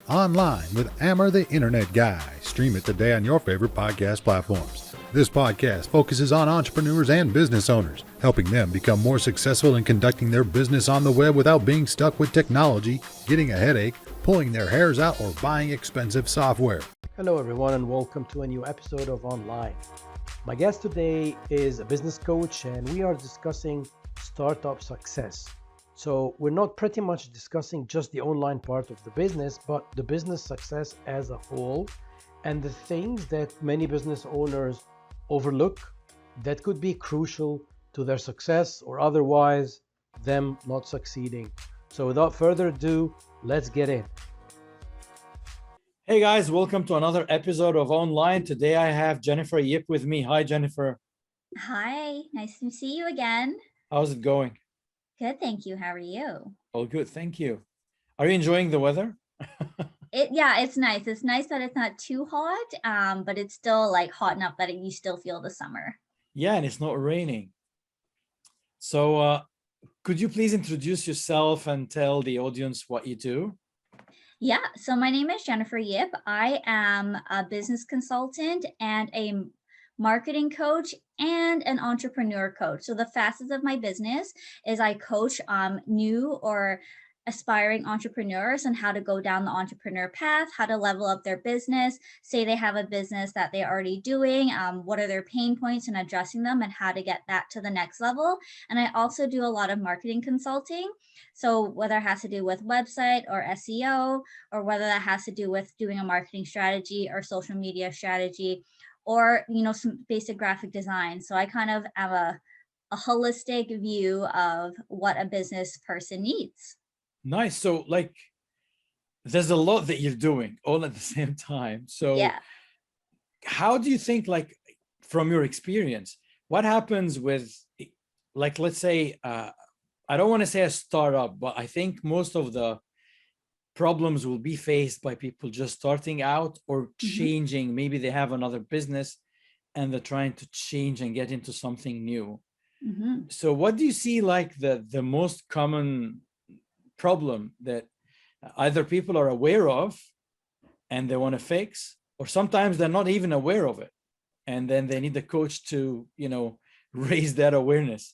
Online with Amr The Internet Guy. Stream it today on your favorite podcast platforms. This podcast focuses on entrepreneurs and business owners, helping them become more successful in conducting their business on the web without being stuck with technology, getting a headache, pulling their hairs out, or buying expensive software. Hello everyone and welcome to a new episode of Online. My guest today is a business coach and we are discussing startup success. So we're not pretty much discussing just the online part of the business, but the business success as a whole and the things that many business owners overlook that could be crucial to their success or otherwise them not succeeding. So without further ado, let's get in. Hey guys, welcome to another episode of Online. Today I have Jennifer Yip with me. Hi, Jennifer. Hi, nice to see you again. How's it going? Good, thank you. How are you? All good, thank you. Are you enjoying the weather? Yeah, it's nice. It's nice that it's not too hot, but it's still like hot enough that you still feel the summer. Yeah, and it's not raining. So could you please introduce yourself and tell the audience what you do? Yeah, so my name is Jennifer Yip. I am a business consultant and a marketing coach and an entrepreneur coach. So the facets of my business is I coach new or aspiring entrepreneurs on how to go down the entrepreneur path, how to level up their business, say they have a business that they're already doing, what are their pain points and addressing them and how to get that to the next level. And I also do a lot of marketing consulting. So whether it has to do with website or SEO, or whether that has to do with doing a marketing strategy or social media strategy, or, some basic graphic design. So I kind of have a holistic view of what a business person needs. Nice. So like, there's a lot that you're doing all at the same time. So yeah. How do you think, like, from your experience, what happens with, like, let's say, I don't want to say a startup, but I think most of the problems will be faced by people just starting out or changing. Maybe they have another business and they're trying to change and get into something new. So what do you see like the most common problem that either people are aware of and they want to fix, or sometimes they're not even aware of it and then they need a coach to, raise that awareness?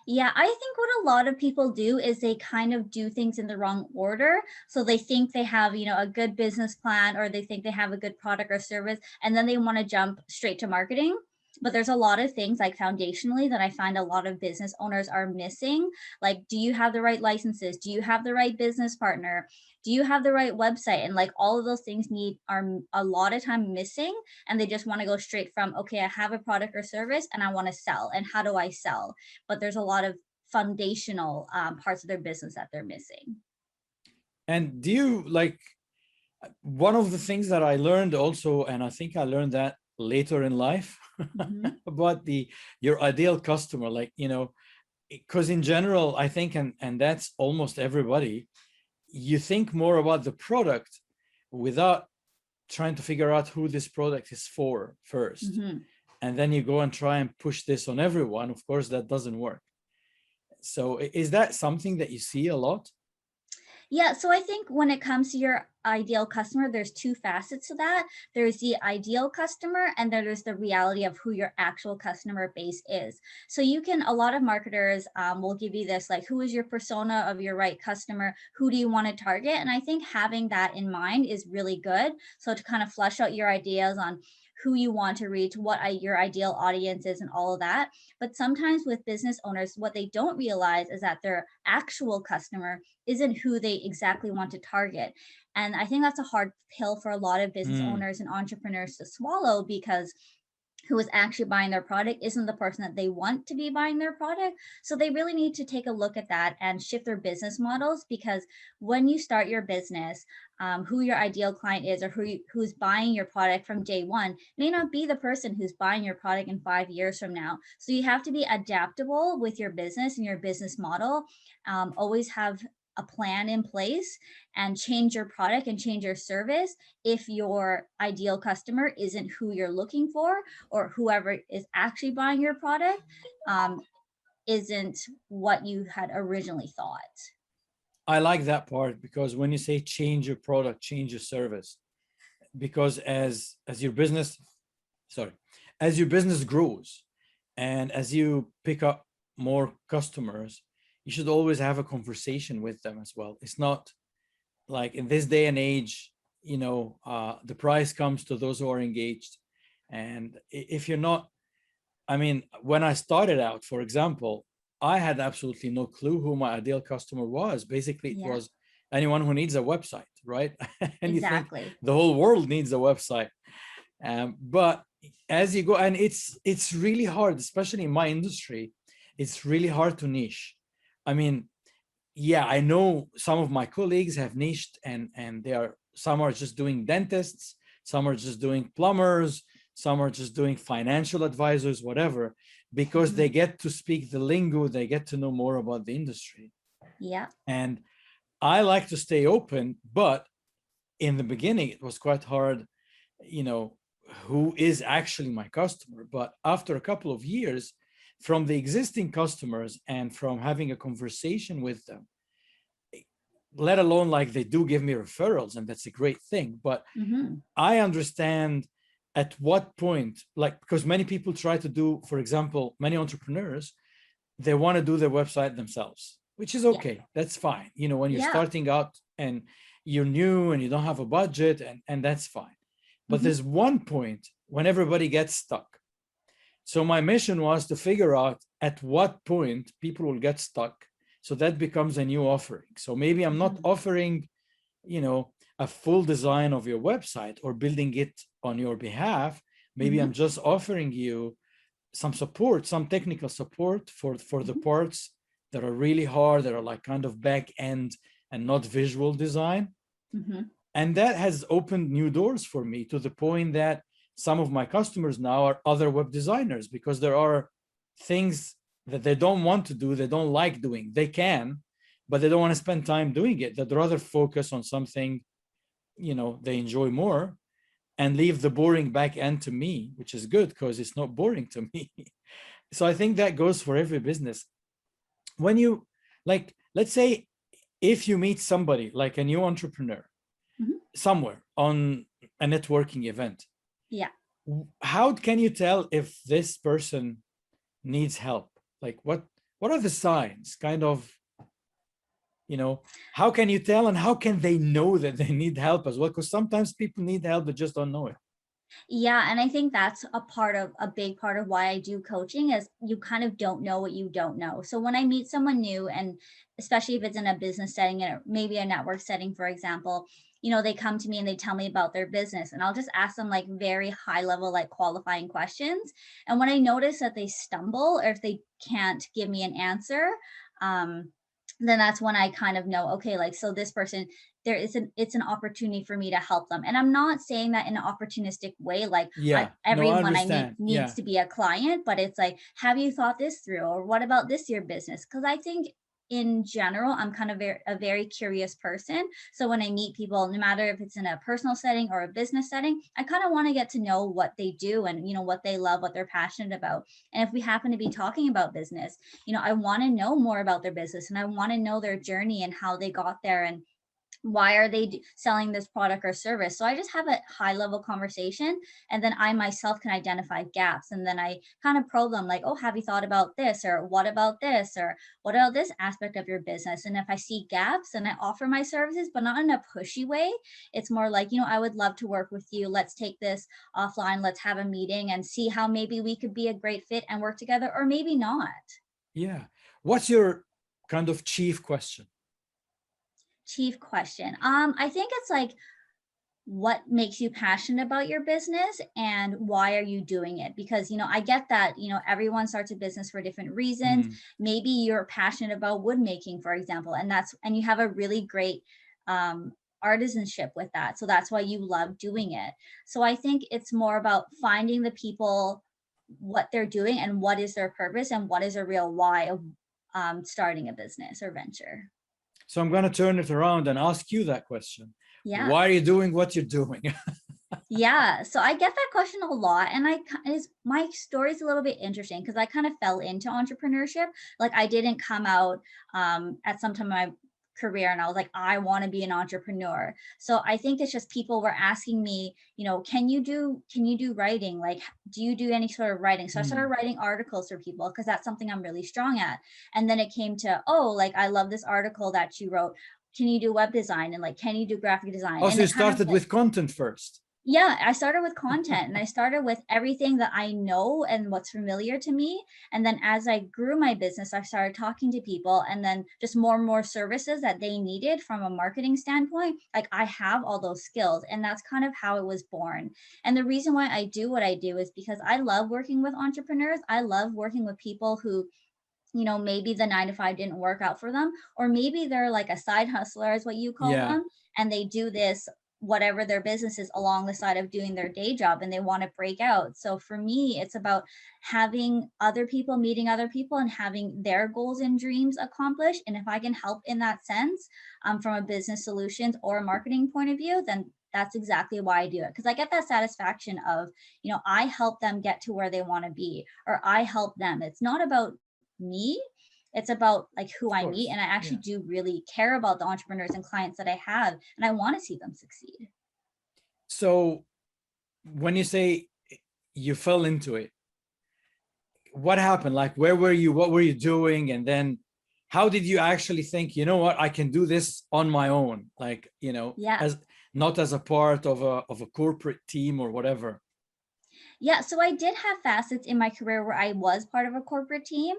Yeah, I think what a lot of people do is they kind of do things in the wrong order. So they think they have, a good business plan, or they think they have a good product or service, and then they want to jump straight to marketing. But there's a lot of things like foundationally that I find a lot of business owners are missing. Like, do you have the right licenses? Do you have the right business partner? Do you have the right website? And like all of those things are a lot of time missing. And they just want to go straight from, okay, I have a product or service and I want to sell. And how do I sell? But there's a lot of foundational parts of their business that they're missing. And do you like, one of the things that I learned also, and I think I learned that later in life, about your ideal customer, like, because in general, I think, and that's almost everybody, you think more about the product without trying to figure out who this product is for first. And then you go and try and push this on everyone. Of course, that doesn't work. So is that something that you see a lot? Yeah, so I think when it comes to your ideal customer, there's two facets to that. There's the ideal customer, and then there's the reality of who your actual customer base is. So a lot of marketers will give you this, like, who is your persona of your right customer? Who do you want to target? And I think having that in mind is really good. So to kind of flesh out your ideas on who you want to reach, what your ideal audience is, and all of that. But sometimes with business owners, what they don't realize is that their actual customer isn't who they exactly want to target. And I think that's a hard pill for a lot of business owners and entrepreneurs to swallow, because who is actually buying their product isn't the person that they want to be buying their product. So they really need to take a look at that and shift their business models, because when you start your business, who your ideal client is, or who's buying your product from day one may not be the person who's buying your product in 5 years from now. So you have to be adaptable with your business and your business model. Always have a plan in place and change your product and change your service if your ideal customer isn't who you're looking for, or whoever is actually buying your product isn't what you had originally thought. I like that part, because when you say change your product, change your service, because as your business, sorry, as your business grows and as you pick up more customers, you should always have a conversation with them as well. It's not like in this day and age, the price comes to those who are engaged. And if you're not, I mean, when I started out, for example, I had absolutely no clue who my ideal customer was. Basically, it Yeah, was anyone who needs a website, right? And you think exactly. the whole world needs a website. But as you go, and it's really hard, especially in my industry, it's really hard to niche. I mean, yeah, I know some of my colleagues have niched, and some are just doing dentists, some are just doing plumbers, some are just doing financial advisors, whatever, because they get to speak the lingo, they get to know more about the industry. Yeah. And I like to stay open, but in the beginning it was quite hard, who is actually my customer. But after a couple of years, from the existing customers and from having a conversation with them, let alone like they do give me referrals, and that's a great thing, but I understand at what point, like, because many people try to do, for example, many entrepreneurs, they want to do their website themselves, which is okay. That's fine. When you're starting out and you're new and you don't have a budget, and that's fine. But there's one point when everybody gets stuck. So my mission was to figure out at what point people will get stuck, so that becomes a new offering. So maybe I'm not offering, a full design of your website or building it on your behalf. Maybe I'm just offering you some support, some technical support for the parts that are really hard, that are like kind of back end and not visual design. And that has opened new doors for me, to the point that some of my customers now are other web designers, because there are things that they don't want to do, they don't like doing. They can, but they don't want to spend time doing it. They'd rather focus on something, they enjoy more, and leave the boring back end to me, which is good because it's not boring to me. So I think that goes for every business. When you, like, let's say if you meet somebody like a new entrepreneur somewhere on a networking event, how can you tell if this person needs help? Like, what are the signs, kind of, how can you tell, and how can they know that they need help as well? Because sometimes people need help, but just don't know it. Yeah, and I think that's a big part of why I do coaching, is you kind of don't know what you don't know. So when I meet someone new, and especially if it's in a business setting or maybe a network setting, for example, they come to me and they tell me about their business, and I'll just ask them like very high level, like qualifying questions. And when I notice that they stumble, or if they can't give me an answer, then that's when I kind of know, okay, like, so this person, it's an opportunity for me to help them. And I'm not saying that in an opportunistic way, like everyone I meet needs to be a client, but it's like, have you thought this through? Or what about this, your business? Because I think in general, I'm kind of a very curious person. So when I meet people, no matter if it's in a personal setting or a business setting, I kind of want to get to know what they do, and what they love, what they're passionate about. And if we happen to be talking about business, I want to know more about their business, and I want to know their journey and how they got there, and why are they selling this product or service. So I just have a high level conversation, and then I myself can identify gaps, and then I kind of probe them, like, oh, have you thought about this, or what about this, or what about this aspect of your business? And if I see gaps, then I offer my services, but not in a pushy way. It's more like, I would love to work with you, let's take this offline, let's have a meeting and see how maybe we could be a great fit and work together, or maybe not. What's your kind of chief question? I think it's like, what makes you passionate about your business, and why are you doing it? Because I get that everyone starts a business for different reasons. Maybe you're passionate about wood making, for example, and you have a really great artisanship with that, so that's why you love doing it. So I think it's more about finding the people, what they're doing, and what is their purpose, and what is a real why of starting a business or venture. So I'm going to turn it around and ask you that question. Yeah. Why are you doing what you're doing? Yeah. So I get that question a lot. And my story is a little bit interesting, because I kind of fell into entrepreneurship. Like, I didn't come out at some time career, and I was like, I want to be an entrepreneur. So I think it's just people were asking me, can you do writing? Like, do you do any sort of writing? So I started writing articles for people because that's something I'm really strong at. And then it came to, oh, like, I love this article that you wrote. Can you do web design? And like, can you do graphic design? Also, and you started with content first. Yeah, I started with content, and I started with everything that I know and what's familiar to me. And then as I grew my business, I started talking to people, and then just more and more services that they needed from a marketing standpoint. Like, I have all those skills, and that's kind of how it was born. And the reason why I do what I do is because I love working with entrepreneurs. I love working with people who, maybe the 9 to 5 didn't work out for them, or maybe they're like a side hustler is what you call Yeah. them, and they do this, whatever their business is, along the side of doing their day job, and they want to break out. So for me, it's about having other people, meeting other people, and having their goals and dreams accomplished. And if I can help in that sense, from a business solutions or a marketing point of view, then that's exactly why I do it. Because I get that satisfaction of, I help them get to where they want to be, or I help them. It's not about me, it's about like who I meet, and I actually do really care about the entrepreneurs and clients that I have, and I want to see them succeed. So when you say you fell into it, what happened? Like, where were you? What were you doing? And then how did you actually think, you know what, I can do this on my own? Like, as not as a part of a corporate team or whatever. Yeah, so I did have facets in my career where I was part of a corporate team.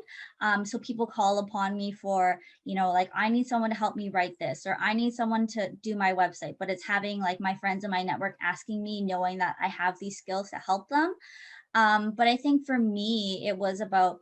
So people call upon me for, like, I need someone to help me write this, or I need someone to do my website. But it's having like my friends in my network asking me, knowing that I have these skills to help them. But I think for me, it was about,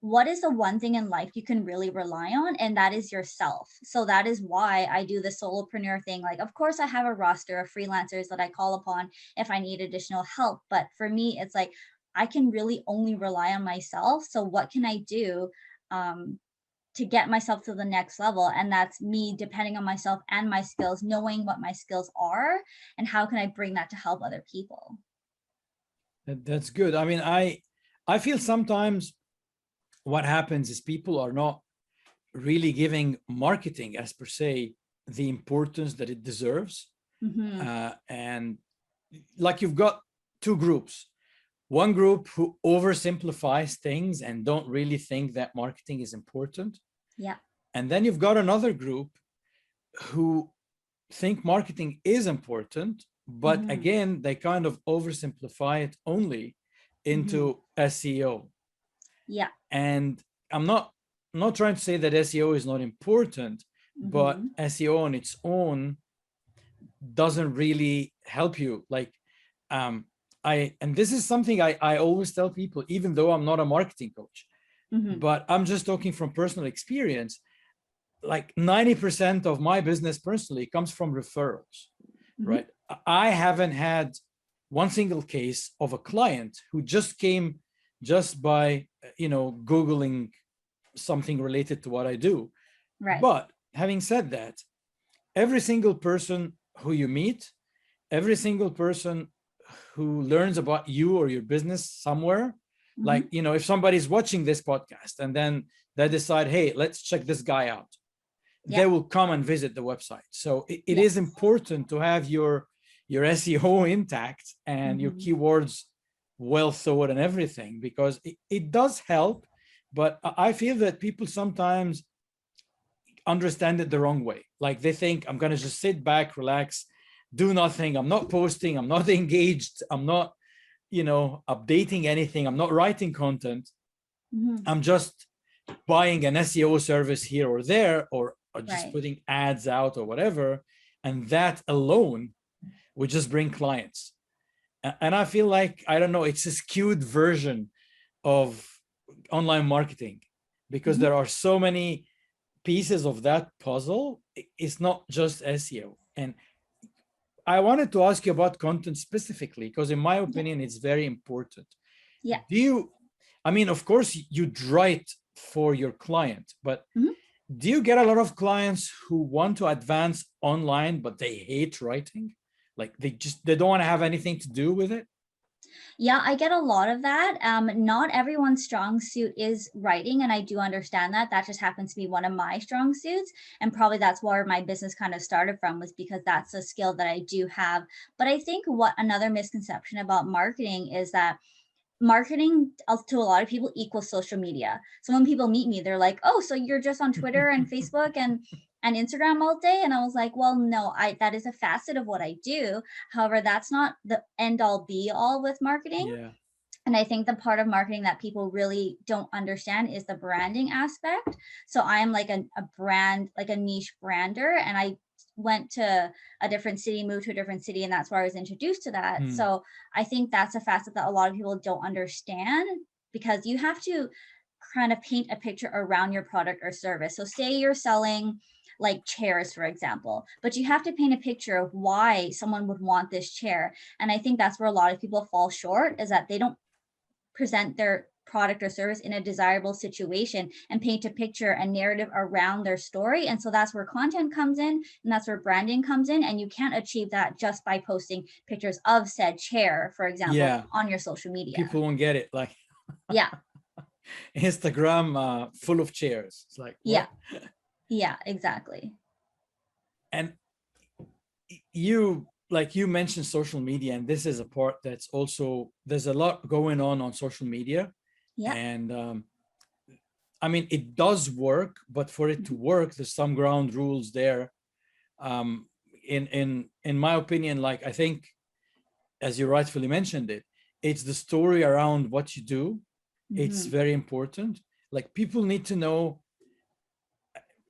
what is the one thing in life you can really rely on? And that is yourself. So that is why I do the solopreneur thing. Like, of course, I have a roster of freelancers that I call upon if I need additional help. But for me, it's like, I can really only rely on myself. So what can I do to get myself to the next level? And that's me depending on myself and my skills, knowing what my skills are, and how can I bring that to help other people? That's good. I mean, I feel sometimes what happens is people are not really giving marketing as per se the importance that it deserves. And like, you've got two groups. One group who oversimplifies things and don't really think that marketing is important. Yeah. And then you've got another group who think marketing is important, but again, they kind of oversimplify it only into SEO. Yeah. And I'm not trying to say that SEO is not important, but SEO on its own doesn't really help you. Like, and this is something I always tell people, even though I'm not a marketing coach, but I'm just talking from personal experience. Like 90% of my business personally comes from referrals, right? I haven't had one single case of a client who just came just by, Googling something related to what I do. Right. But having said that, every single person who you meet, every single person who learns about you or your business somewhere, like, if somebody's watching this podcast and then they decide, hey, let's check this guy out, they will come and visit the website. So it is important to have your SEO intact and your keywords well thought and everything, because it does help. But I feel that people sometimes understand it the wrong way. Like, they think, I'm going to just sit back, relax, do nothing. I'm not posting. I'm not engaged. I'm not, updating anything. I'm not writing content. I'm just buying an SEO service here or there, or just putting ads out or whatever. And that alone would just bring clients. And I feel like, I don't know, it's a skewed version of online marketing, because there are so many pieces of that puzzle. It's not just SEO. And I wanted to ask you about content specifically, because in my opinion, it's very important. Yeah. I mean, of course, you'd write for your client, but do you get a lot of clients who want to advance online, but they hate writing? Like, they don't want to have anything to do with it? Yeah, I get a lot of that. Not everyone's strong suit is writing, and I do understand that. That just happens to be one of my strong suits, and probably that's where my business kind of started from, was because that's a skill that I do have. But I think what another misconception about marketing is that marketing to a lot of people equals social media. So when people meet me, they're like, "Oh, so you're just on Twitter and Facebook and Instagram all day?" And I was like, "Well, no, I that is a facet of what I do. However, that's not the end all be all with marketing." Yeah. And I think the part of marketing that people really don't understand is the branding aspect. So I'm like a brand, like a niche brander, and I went to a different city, moved to a different city, and that's where I was introduced to that. Hmm. So I think that's a facet that a lot of people don't understand, because you have to kind of paint a picture around your product or service. So say you're selling like chairs, for example, but you have to paint a picture of why someone would want this chair. And I think that's where a lot of people fall short, is that they don't present their product or service in a desirable situation and paint a picture and narrative around their story. And so that's where content comes in, and that's where branding comes in. And you can't achieve that just by posting pictures of said chair, for example, Yeah. on your social media. People won't get it. Like Yeah. Instagram full of chairs. It's like, Yeah. what? Yeah, exactly. And you mentioned social media, and this is a part that's also, there's a lot going on social media. Yeah. And I mean, it does work, but for it to work, there's some ground rules there. In my opinion, like, I think, as you rightfully mentioned it, it's the story around what you do. It's very important. Like, people need to know,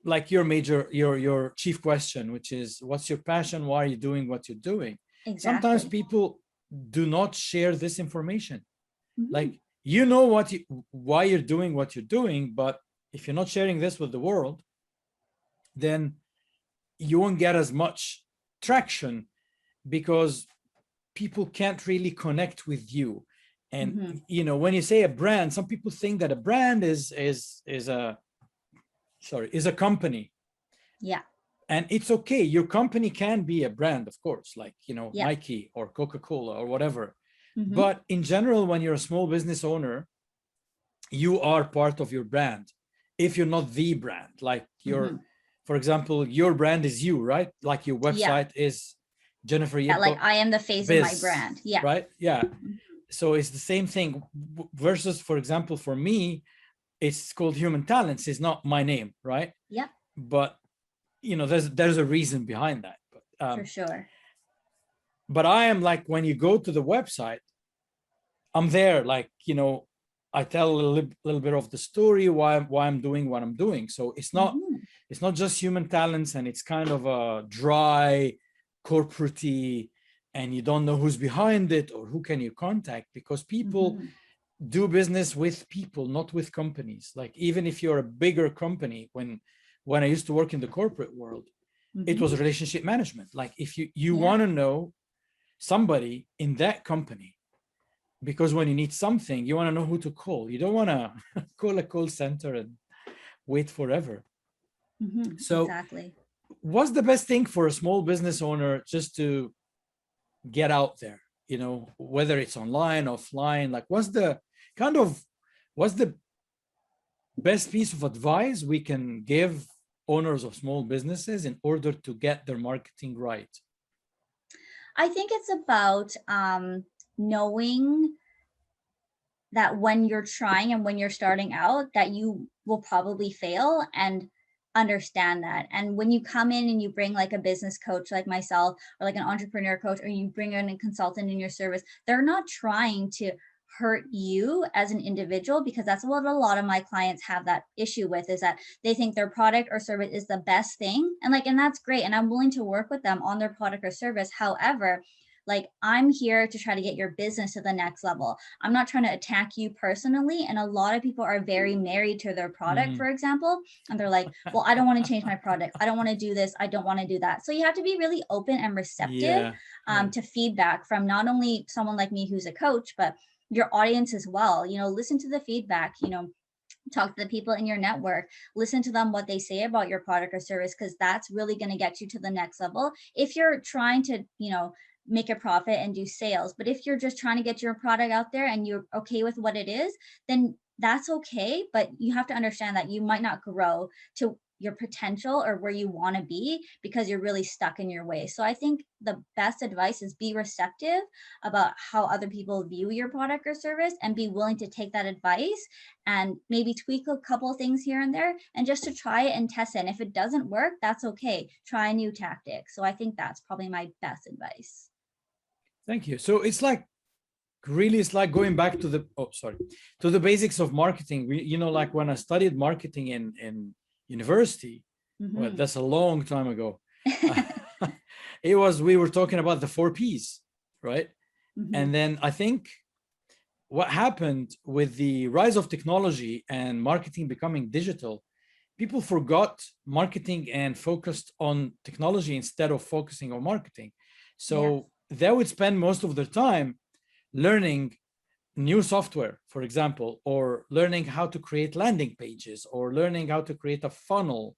like, your chief question, which is, what's your passion? Why are you doing what you're doing? Sometimes Exactly. people do not share this information. Mhm. Like, why you're doing what you're doing, but if you're not sharing this with the world, then you won't get as much traction, because people can't really connect with you. And when you say a brand, some people think that a brand is a company. Yeah. And it's okay, your company can be a brand, of course, like, Yeah. Nike or Coca-Cola or whatever. Mhm. But in general, when you're a small business owner, you are part of your brand. If you're not the brand, like for example, your brand is you, right? Like, your website is Jennifer Yeah, Yip like I am the face of my Biz, brand. Yeah. right? Yeah. So it's the same thing, versus, for example, for me, it's called Human Talents. It's not my name, right? Yep. But there's a reason behind that. For sure. But I am like, when you go to the website, I'm there, like, I tell a little bit of the story, why I'm doing what I'm doing. So it's not just Human Talents, and it's kind of a dry, corporate-y, and you don't know who's behind it or who can you contact, because people do business with people, not with companies. Like, even if you're a bigger company, when I used to work in the corporate world, it was relationship management. Like, if you want to know somebody in that company, because when you need something, you want to know who to call. You don't want to call a call center and wait forever. So Exactly. what's the best thing for a small business owner just to get out there, whether it's online, offline? Like, what's the best piece of advice we can give owners of small businesses in order to get their marketing right? I think it's about knowing that when you're trying and when you're starting out, that you will probably fail, and understand that. And when you come in and you bring like a business coach like myself, or like an entrepreneur coach, or you bring in a consultant in your service, they're not trying to hurt you as an individual, because that's what a lot of my clients have that issue with, is that they think their product or service is the best thing, and that's great, and I'm willing to work with them on their product or service. However, like, I'm here to try to get your business to the next level. I'm not trying to attack you personally. And a lot of people are very married to their product, for example, and they're like, well, I don't want to change my product. I don't want to do this. I don't want to do that. So you have to be really open and receptive to feedback from not only someone like me who's a coach, but your audience as well. Listen to the feedback, talk to the people in your network, listen to them, what they say about your product or service, because that's really going to get you to the next level. If you're trying to, make a profit and do sales. But if you're just trying to get your product out there and you're okay with what it is, then that's okay. But you have to understand that you might not grow to your potential or where you want to be because you're really stuck in your way. So I think the best advice is be receptive about how other people view your product or service and be willing to take that advice and maybe tweak a couple of things here and there and just to try it and test it. And if it doesn't work, that's okay. Try a new tactic. So I think that's probably my best advice. Thank you. So it's like really, it's like going back to the basics of marketing. Like when I studied marketing in university, well, that's a long time ago. We were talking about the 4 Ps, right? And then I think what happened with the rise of technology and marketing becoming digital, people forgot marketing and focused on technology instead of focusing on marketing. So they would spend most of their time learning new software, for example, or learning how to create landing pages or learning how to create a funnel,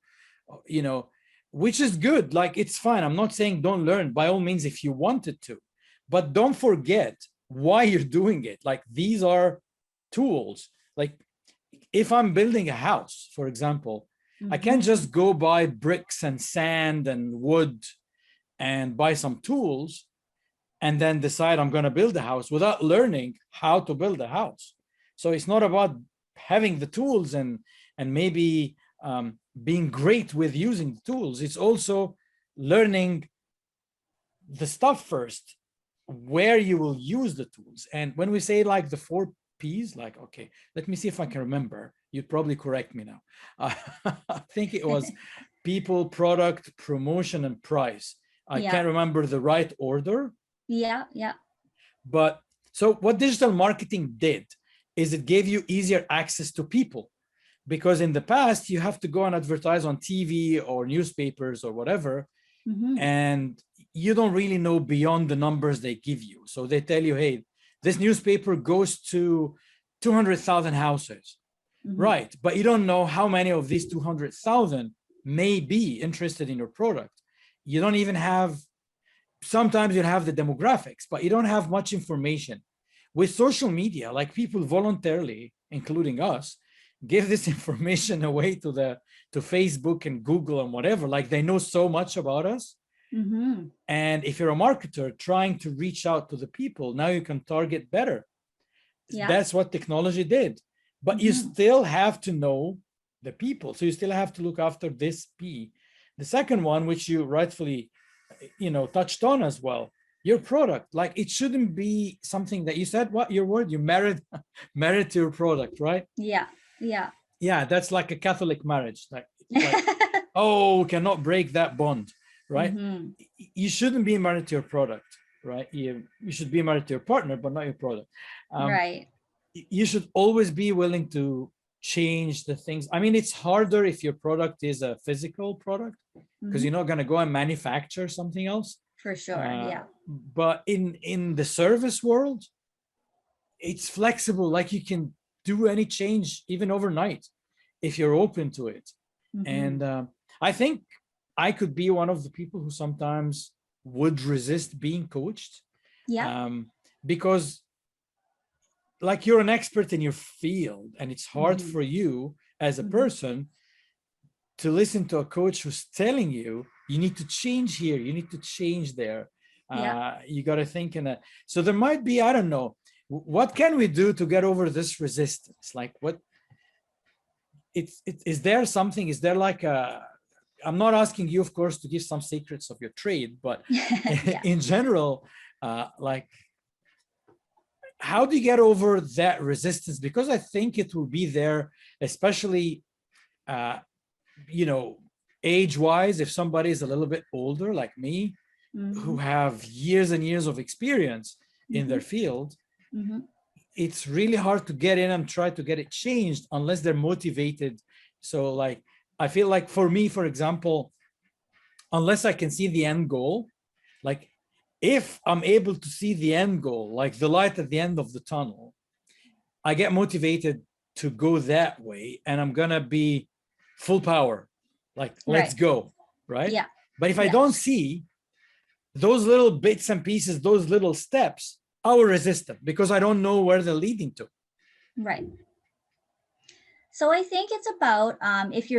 which is good. Like, it's fine. I'm not saying don't learn, by all means, if you wanted to, but don't forget why you're doing it. Like, these are tools. Like, if I'm building a house, for example, I can't just go buy bricks and sand and wood and buy some tools and then decide I'm going to build a house without learning how to build a house. So it's not about having the tools and maybe being great with using the tools. It's also learning the stuff first, where you will use the tools. And when we say like the 4 Ps, like, okay, let me see if I can remember. You'd probably correct me now. I think it was people, product, promotion, and price. I can't remember the right order. Yeah. But so what digital marketing did is it gave you easier access to people, because in the past you have to go and advertise on TV or newspapers or whatever, and you don't really know beyond the numbers they give you. So they tell you, hey, this newspaper goes to 200,000 houses, right? But you don't know how many of these 200,000 may be interested in your product. You don't even have, sometimes you have the demographics, but you don't have much information. With social media, like, people voluntarily, including us, give this information away to Facebook and Google and whatever. Like, they know so much about us. And if you're a marketer trying to reach out to the people, now you can target better. That's what technology did. But you still have to know the people. So you still have to look after this P. The second one, which you rightfully touched on as well, your product. Like, it shouldn't be something that you said, what your word, you married to your product, right? Yeah, that's like a Catholic marriage, like oh, cannot break that bond, right? You shouldn't be married to your product, right? You should be married to your partner, but not your product. Right. You should always be willing to change the things. I mean, it's harder if your product is a physical product, because you're not going to go and manufacture something else. For sure. But in the service world, it's flexible. Like, you can do any change even overnight if you're open to it. And I think I could be one of the people who sometimes would resist being coached. Because, like, you're an expert in your field, and it's hard for you as a person to listen to a coach who's telling you, you need to change here, you need to change there. You got to think so there might be, I don't know, what can we do to get over this resistance? Like, what is there something, is there like I'm not asking you, of course, to give some secrets of your trade, but in general, like, how do you get over that resistance? Because I think it will be there, especially, age-wise, if somebody is a little bit older, like me, who have years and years of experience in their field. It's really hard to get in and try to get it changed unless they're motivated. So, like, I feel like, for me, for example, unless I can see the end goal, like, if I'm able to see the end goal, like the light at the end of the tunnel, I get motivated to go that way, and I'm gonna be full power, like, let's go, right? But if I don't see those little bits and pieces, those little steps, I will resist them because I don't know where they're leading to. Right. So I think it's about if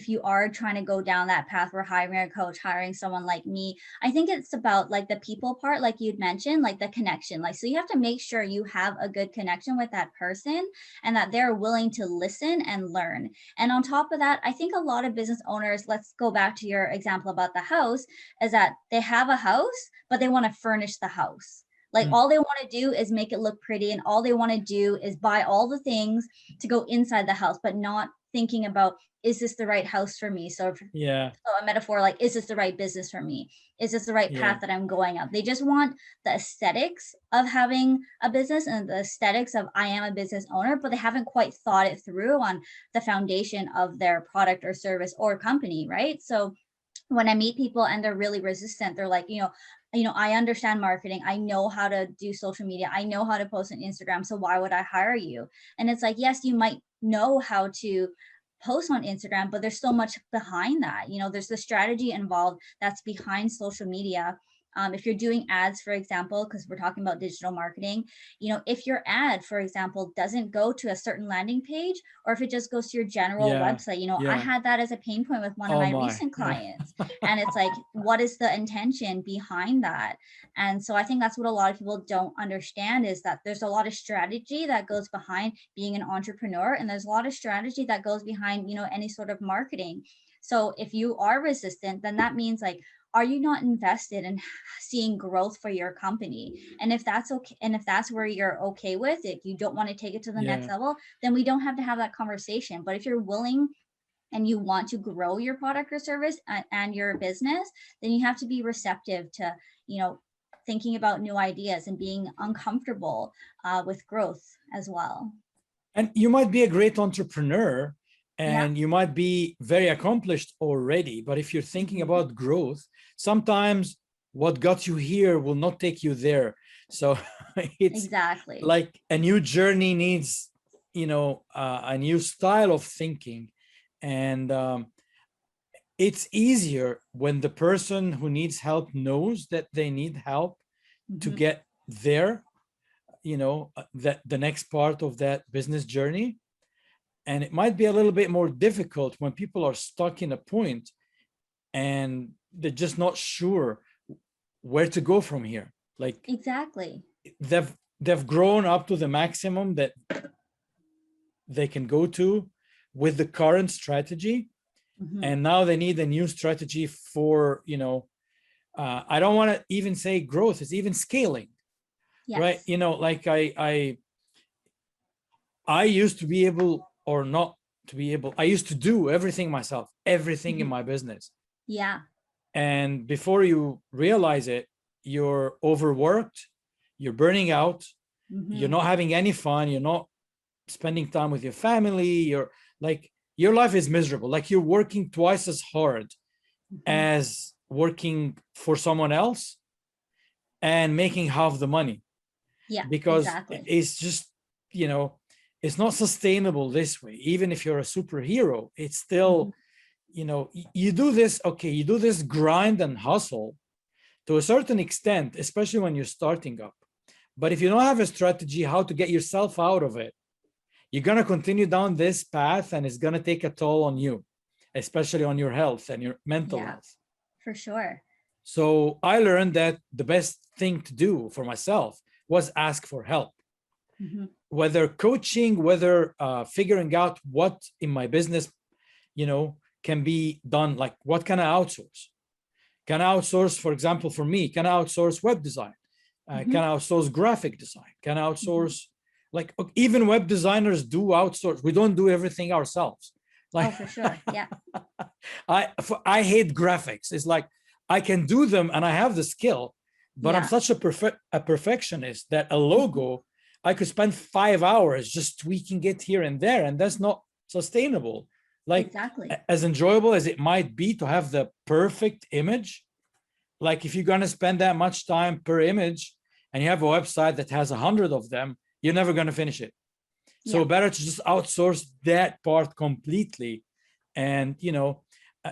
you are trying to go down that path where hiring a coach, hiring someone like me, I think it's about like the people part, like you'd mentioned, like the connection. Like, so you have to make sure you have a good connection with that person and that they're willing to listen and learn. And on top of that, I think a lot of business owners, let's go back to your example about the house, is that they have a house, but they want to furnish the house. Like all they want to do is make it look pretty, and all they want to do is buy all the things to go inside the house, but not thinking about, is this the right house for me? So a metaphor, like, is this the right business for me? Is this the right path that I'm going up? They just want the aesthetics of having a business and the aesthetics of I am a business owner, but they haven't quite thought it through on the foundation of their product or service or company, right? So when I meet people and they're really resistant, they're like, I understand marketing. I know how to do social media. I know how to post on Instagram. So why would I hire you? And it's like, yes, you might know how to post on Instagram, but there's so much behind that. There's the strategy involved that's behind social media. If you're doing ads, for example, because we're talking about digital marketing, if your ad, for example, doesn't go to a certain landing page, or if it just goes to your general website, I had that as a pain point with one of my recent clients. And it's like, what is the intention behind that? And so I think that's what a lot of people don't understand, is that there's a lot of strategy that goes behind being an entrepreneur. And there's a lot of strategy that goes behind, any sort of marketing. So if you are resistant, then that means like, are you not invested in seeing growth for your company? And if that's okay, and if that's where you're okay with it, you don't want to take it to the next level, then we don't have to have that conversation. But if you're willing and you want to grow your product or service and your business, then you have to be receptive to, thinking about new ideas and being uncomfortable with growth as well. And you might be a great entrepreneur, and you might be very accomplished already, but if you're thinking about growth, sometimes what got you here will not take you there. So it's exactly like a new journey needs, a new style of thinking. And it's easier when the person who needs help knows that they need help to get there, that the next part of that business journey. And it might be a little bit more difficult when people are stuck in a point and they're just not sure where to go from here. Like exactly, they've grown up to the maximum that they can go to with the current strategy, and now they need a new strategy for, I don't want to even say growth, it's even scaling. Right? Like I used to be able, or not to be able, I used to do everything myself, everything in my business. And before you realize it, you're overworked, you're burning out, you're not having any fun, you're not spending time with your family, you're like, your life is miserable. Like you're working twice as hard as working for someone else and making half the money. Because it's just, it's not sustainable this way. Even if you're a superhero, it's still, you do this, you do this grind and hustle to a certain extent, especially when you're starting up. But if you don't have a strategy how to get yourself out of it, you're going to continue down this path, and it's going to take a toll on you, especially on your health and your mental health. For sure. So I learned that the best thing to do for myself was ask for help. Whether coaching, whether figuring out what in my business, can be done, like what can I outsource? Can I outsource, for example, for me, can I outsource web design? Can I outsource graphic design? Can I outsource, like even web designers do outsource. We don't do everything ourselves. Like, for sure, yeah. I hate graphics. It's like I can do them and I have the skill, but I'm such a perfectionist that a logo, I could spend 5 hours just tweaking it here and there, and that's not sustainable. Like as enjoyable as it might be to have the perfect image, like if you're going to spend that much time per image and you have a website that has 100 of them, you're never going to finish it. So better to just outsource that part completely. And,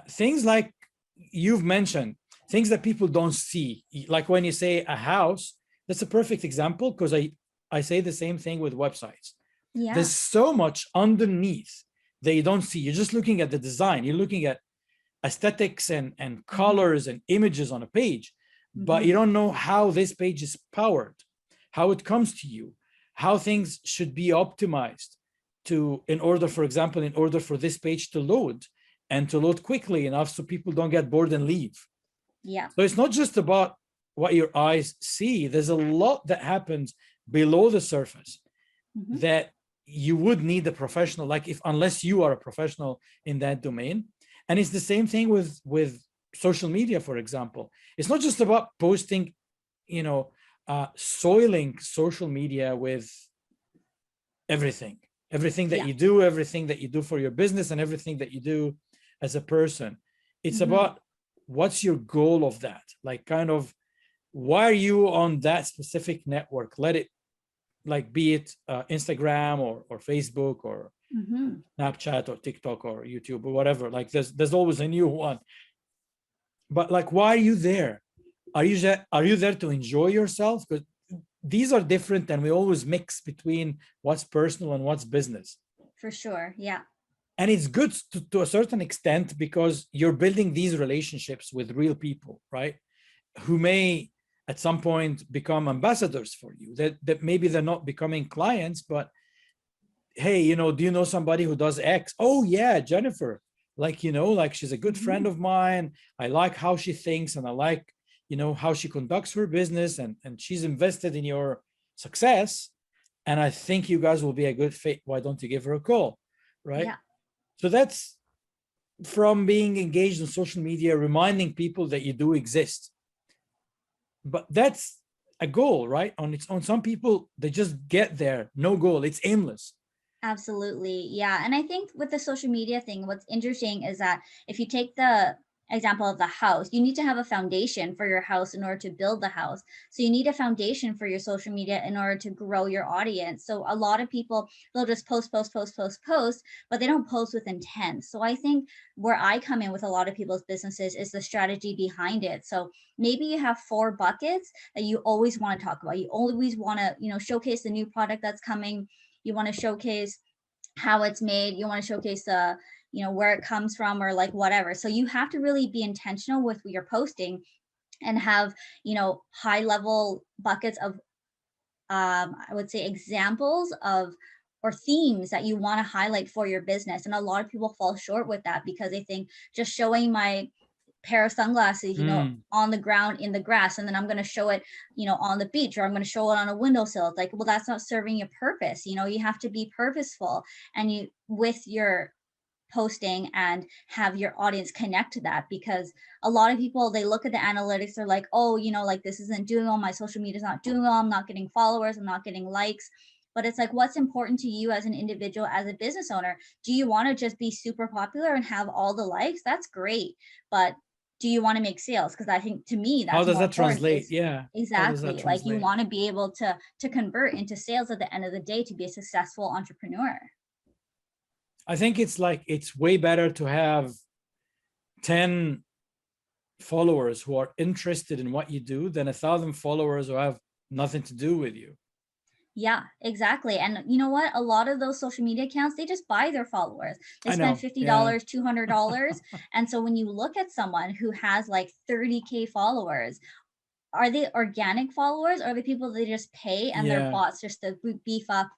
things like you've mentioned, things that people don't see. Like when you say a house, that's a perfect example, because I say the same thing with websites. Yeah. There's so much underneath that you don't see. You're just looking at the design. You're looking at aesthetics and colors and images on a page, but you don't know how this page is powered, how it comes to you, how things should be optimized in order, for example, in order for this page to load and to load quickly enough so people don't get bored and leave. Yeah. So it's not just about what your eyes see. There's a lot that happens below the surface that you would need a professional, like unless you are a professional in that domain. And it's the same thing with social media, for example. It's not just about posting, soiling social media with everything that you do, everything that you do for your business, and everything that you do as a person. It's about what's your goal of that? Like, kind of, why are you on that specific network? Let it, like, be it Instagram or Facebook or Snapchat or TikTok or YouTube or whatever. Like, there's always a new one. But like, why are you there? Are you there to enjoy yourself? Because these are different, and we always mix between what's personal and what's business. For sure. Yeah. And it's good to a certain extent, because you're building these relationships with real people, right? Who may at some point become ambassadors for you, that maybe they're not becoming clients, but hey, do you know somebody who does X? Oh yeah, Jennifer, like, like, she's a good friend of mine. I like how she thinks, and I like, how she conducts her business, and she's invested in your success. And I think you guys will be a good fit. Why don't you give her a call? Right. Yeah. So that's from being engaged on social media, reminding people that you do exist. But that's a goal, right? On its own. Some people, they just get there, no goal. It's aimless. Absolutely. Yeah. And I think with the social media thing, what's interesting is that if you take the example of the house, you need to have a foundation for your house in order to build the house. So you need a foundation for your social media in order to grow your audience. So a lot of people, they'll just post, but they don't post with intent. So I think where I come in with a lot of people's businesses is the strategy behind it. So maybe you have 4 buckets that you always want to talk about. You always want to, showcase the new product that's coming. You want to showcase how it's made. You want to showcase the, where it comes from, or like whatever. So you have to really be intentional with your posting and have, high level buckets of, I would say, examples of or themes that you want to highlight for your business. And a lot of people fall short with that because they think just showing my pair of sunglasses, on the ground in the grass, and then I'm going to show it, on the beach, or I'm going to show it on a windowsill. It's like, well, that's not serving a purpose. You have to be purposeful and with your posting and have your audience connect to that, because a lot of people, they look at the analytics, they're like, oh, like, this isn't doing well, my social media is not doing well, I'm not getting followers, I'm not getting likes. But it's like, what's important to you as an individual, as a business owner? Do you want to just be super popular and have all the likes? That's great, but do you want to make sales? Because I think, to me, that's how does that translate? Exactly. Like, you want to be able to convert into sales at the end of the day to be a successful entrepreneur. I think it's way better to have 10 followers who are interested in what you do than 1,000 followers who have nothing to do with you. Yeah, exactly. And you know what? A lot of those social media accounts, they just buy their followers. They spend $50, $200. And so when you look at someone who has like 30K followers, are they organic followers, or are they people they just pay and they're bots just to beef up,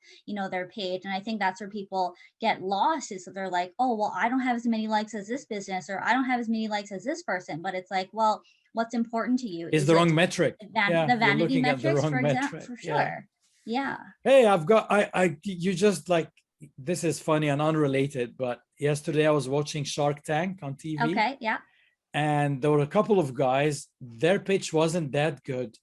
their page? And I think that's where people get lost, is that they're like, oh, well, I don't have as many likes as this business, or I don't have as many likes as this person. But it's like, well, what's important to you is the wrong metric. The vanity metrics, for example, for sure. Yeah. Hey, you just, like, this is funny and unrelated, but yesterday I was watching Shark Tank on TV. Okay. Yeah. And there were a couple of guys, their pitch wasn't that good.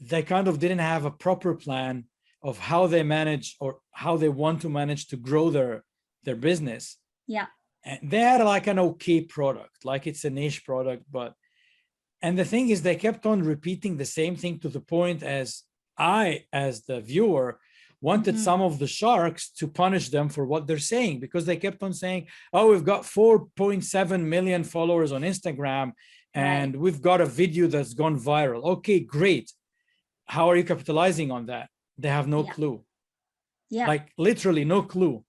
They kind of didn't have a proper plan of how they manage, or how they want to manage to grow their business. Yeah. And they had like an okay product, like it's a niche product, and the thing is, they kept on repeating the same thing, to the point as I, as the viewer, wanted some of the sharks to punish them for what they're saying, because they kept on saying, oh, we've got 4.7 million followers on Instagram, and we've got a video that's gone viral. Okay, great. How are you capitalizing on that? They have no clue. Yeah. Like literally no clue.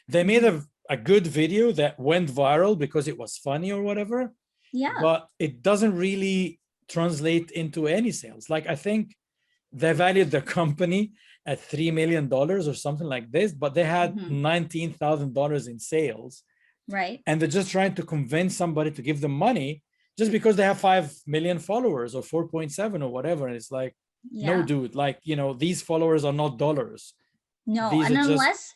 They made a good video that went viral because it was funny or whatever. Yeah. But it doesn't really translate into any sales. Like I think they valued their company at $3 million or something like this, but they had $19,000 in sales. Right. And they're just trying to convince somebody to give them money just because they have 5 million followers or 4.7 or whatever. And it's like, no, dude, like, you know, these followers are not dollars. No, These and are unless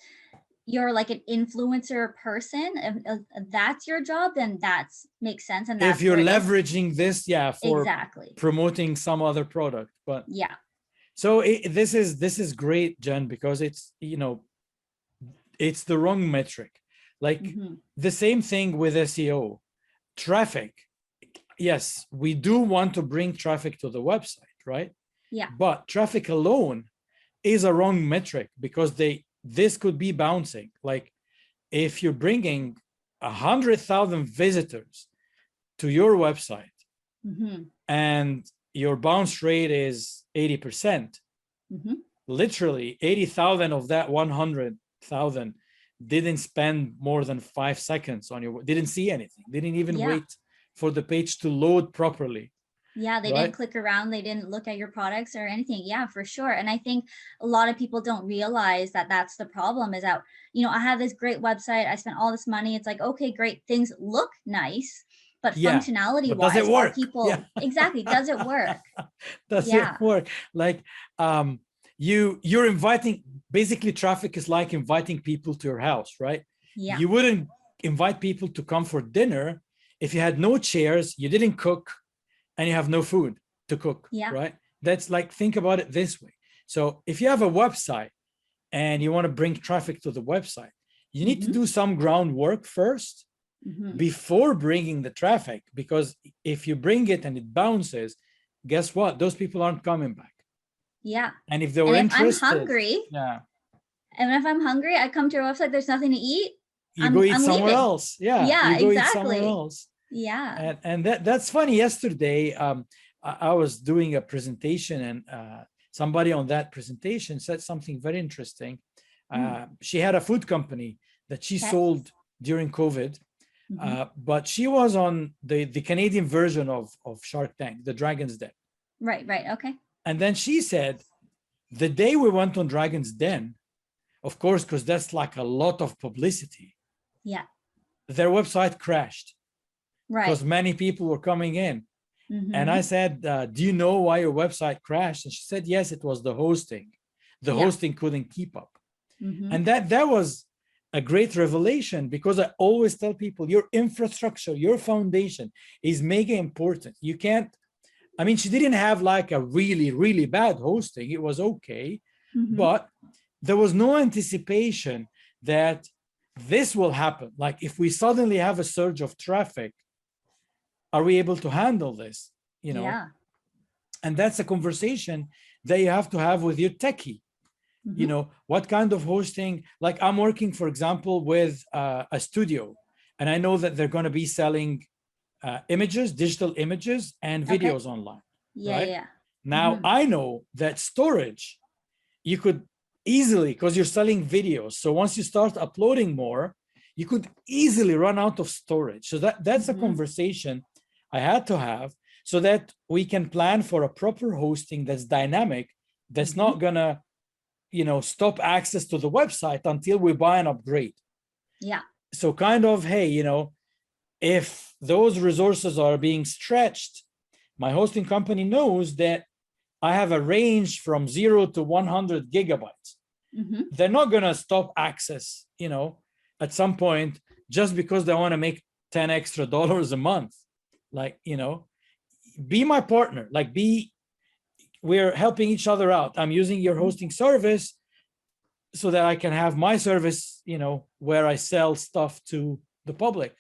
you're like an influencer person, if that's your job, then that's makes sense. And that's if you're where it is. leveraging this, for Exactly. promoting some other product. But yeah. so this is great, Jen, because it's, you know, it's the wrong metric. Like the same thing with SEO. Traffic. Yes, we do want to bring traffic to the website, right? Yeah. But traffic alone is a wrong metric because this could be bouncing. Like if you're bringing 100,000 visitors to your website and your bounce rate is 80%, literally 80,000 of that 100,000 didn't spend more than 5 seconds on your, didn't see anything, didn't even wait for the page to load properly. Yeah, they didn't click around, they didn't look at your products or anything. Yeah, for sure. And I think a lot of people don't realize that that's the problem, is that, you know, I have this great website, I spent all this money. It's like, okay, great, things look nice, but functionality wise, does it work? People exactly, does it work? Does it work? Like you're inviting, basically traffic is like inviting people to your house, right? Yeah. You wouldn't invite people to come for dinner if you had no chairs, you didn't cook, and you have no food to cook, right? That's like, think about it this way. So if you have a website and you want to bring traffic to the website, you need to do some groundwork first before bringing the traffic, because if you bring it and it bounces, guess what? Those people aren't coming back. Yeah. And if they were interested, I'm hungry, and if I'm hungry, I come to your website, there's nothing to eat, you go eat somewhere else. Yeah, you go exactly. eat somewhere else. Yeah. And that's funny. Yesterday, I was doing a presentation, and somebody on that presentation said something very interesting. She had a food company that she sold during COVID, but she was on the Canadian version of Shark Tank, the Dragon's Den. Right. Okay. And then she said, the day we went on Dragon's Den, of course, because that's like a lot of publicity. Yeah. Their website crashed. Right. Because many people were coming in. And I said, do you know why your website crashed? And she said, yes, it was the hosting. The hosting couldn't keep up. And that was a great revelation, because I always tell people your infrastructure, your foundation is mega important. You can't, I mean, she didn't have like a really, really bad hosting. It was okay, but there was no anticipation that this will happen. Like if we suddenly have a surge of traffic, are we able to handle this? You know, and that's a conversation that you have to have with your techie. You know, what kind of hosting? Like I'm working, for example, with a studio, and I know that they're going to be selling images, digital images, and videos online. Now I know that storage, you could easily, because you're selling videos. So once you start uploading more, you could easily run out of storage. So that's a conversation I had to have, so that we can plan for a proper hosting that's dynamic, that's not gonna, you know, stop access to the website until we buy an upgrade. So kind of, hey, you know, if those resources are being stretched, my hosting company knows that I have a range from 0 to 100 gigabytes. They're not gonna stop access, you know, at some point just because they want to make $10 extra a month. Like, you know, be my partner, like we're helping each other out. I'm using your hosting service so that I can have my service, you know, where I sell stuff to the public.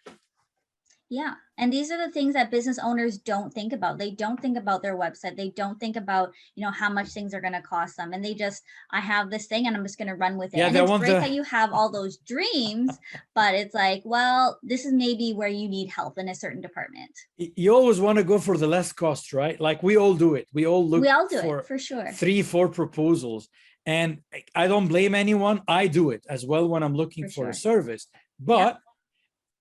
Yeah. And these are the things that business owners don't think about. They don't think about their website. They don't think about, how much things are going to cost them. And they just, I have this thing and I'm just going to run with it. Yeah, And they it's want great the that you have all those dreams, but it's like, well, this is maybe where you need help in a certain department. you always want to go for the less cost, right? Like we all do it. We all look We all do for it for sure. 3-4 proposals. And I don't blame anyone. I do it as well when I'm looking for a sure. service. But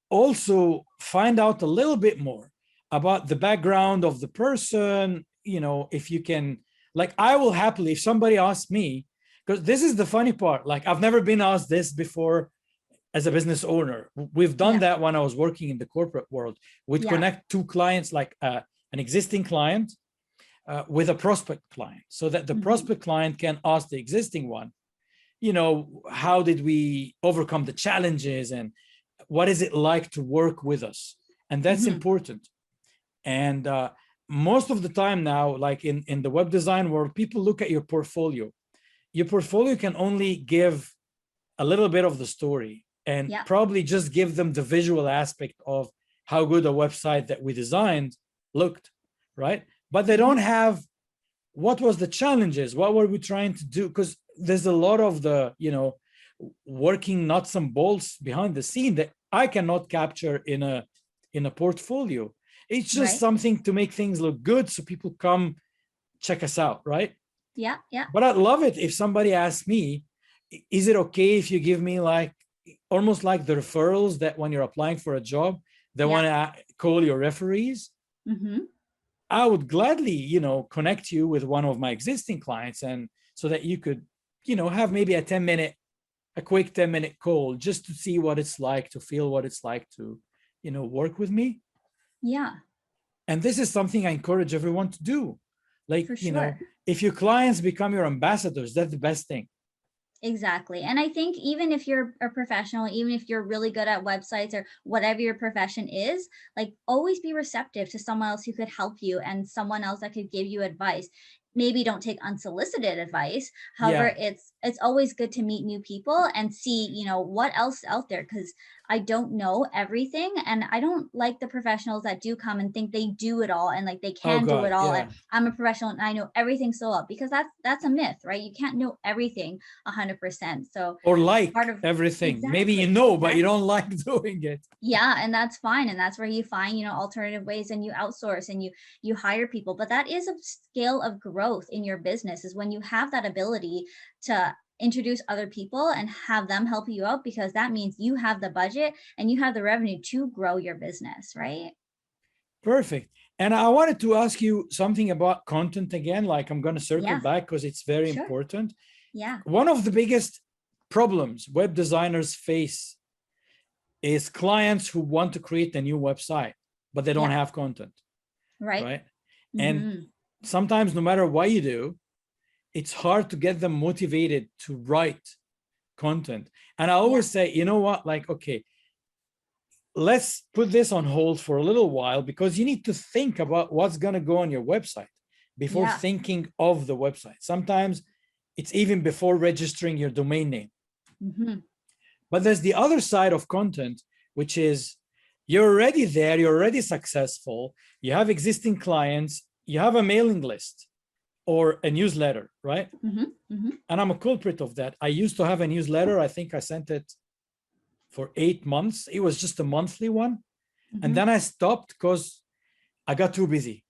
also find out a little bit more about the background of the person, if you can, like, I will happily, if somebody asks me, because this is the funny part, like I've never been asked this before as a business owner. We've done that when I was working in the corporate world. We'd connect two clients, like an existing client with a prospect client, so that the prospect client can ask the existing one, how did we overcome the challenges and what is it like to work with us? And that's important. And most of the time now, like in the web design world, people look at your portfolio. Your portfolio can only give a little bit of the story and probably just give them the visual aspect of how good a website that we designed looked, right? But they don't have what was the challenges, what were we trying to do? Because there's a lot of the, working nuts and bolts behind the scene that I cannot capture in a portfolio. It's just something to make things look good so people come check us out, right? Yeah. But I'd love it if somebody asked me, is it okay if you give me like almost like the referrals that when you're applying for a job, they want to call your referees? I would gladly, connect you with one of my existing clients, and so that you could, have maybe a quick 10-minute call just to see what it's like, to feel what it's like to, work with me. Yeah. And this is something I encourage everyone to do. Like, For sure. If your clients become your ambassadors, that's the best thing. Exactly. And I think even if you're a professional, even if you're really good at websites or whatever your profession is, like always be receptive to someone else who could help you and someone else that could give you advice. Maybe don't take unsolicited advice. However, it's always good to meet new people and see, what else is out there, because I don't know everything. And I don't like the professionals that do come and think they do it all and like they can do it all. And I'm a professional and I know everything so well, because that's a myth, right? You can't know everything 100%. So or like everything. Maybe but you don't like doing it. Yeah, and that's fine. And that's where you find, alternative ways, and you outsource and you hire people. But that is a scale of growth in your business, is when you have that ability to introduce other people and have them help you out, because that means you have the budget and you have the revenue to grow your business, right? Perfect. And I wanted to ask you something about content again. Like, I'm going to circle back because it's very important. Yeah. One of the biggest problems web designers face is clients who want to create a new website, but they don't have content. Right. And sometimes no matter what you do, it's hard to get them motivated to write content. And I always say, you know what, like, okay, let's put this on hold for a little while, because you need to think about what's going to go on your website before thinking of the website. Sometimes it's even before registering your domain name. But there's the other side of content, which is you're already there, you're already successful, you have existing clients, you have a mailing list or a newsletter, right? And I'm a culprit of that. I used to have a newsletter. I think I sent it for 8 months. It was just a monthly one. And then I stopped because I got too busy.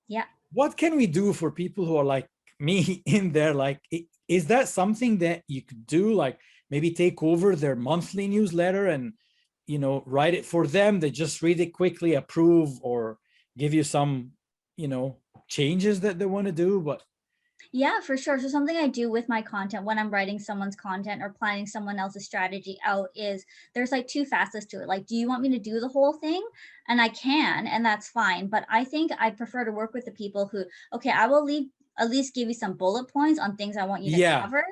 Yeah. What can we do for people who are like me in there? Like, is that something that you could do? Like, maybe take over their monthly newsletter and, write it for them. They just read it quickly, approve, or give you some, changes that they want to do. But yeah, for sure. So something I do with my content when I'm writing someone's content or planning someone else's strategy out is there's like two facets to it. Like, do you want me to do the whole thing? And I can, and that's fine. But I think I prefer to work with the people who, okay, I will at least give you some bullet points on things I want you to cover.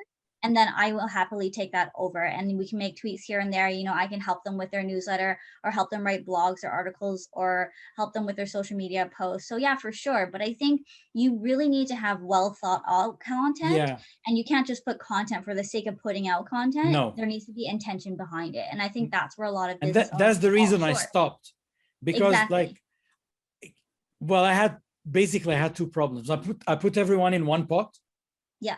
And then I will happily take that over, and we can make tweaks here and there. I can help them with their newsletter or help them write blogs or articles or help them with their social media posts. So yeah, for sure. But I think you really need to have well thought out content, and you can't just put content for the sake of putting out content. No. There needs to be intention behind it. And I think that's where a lot of business business that's the reason I stopped, because Exactly. well, I had two problems. I put everyone in one pot. Yeah.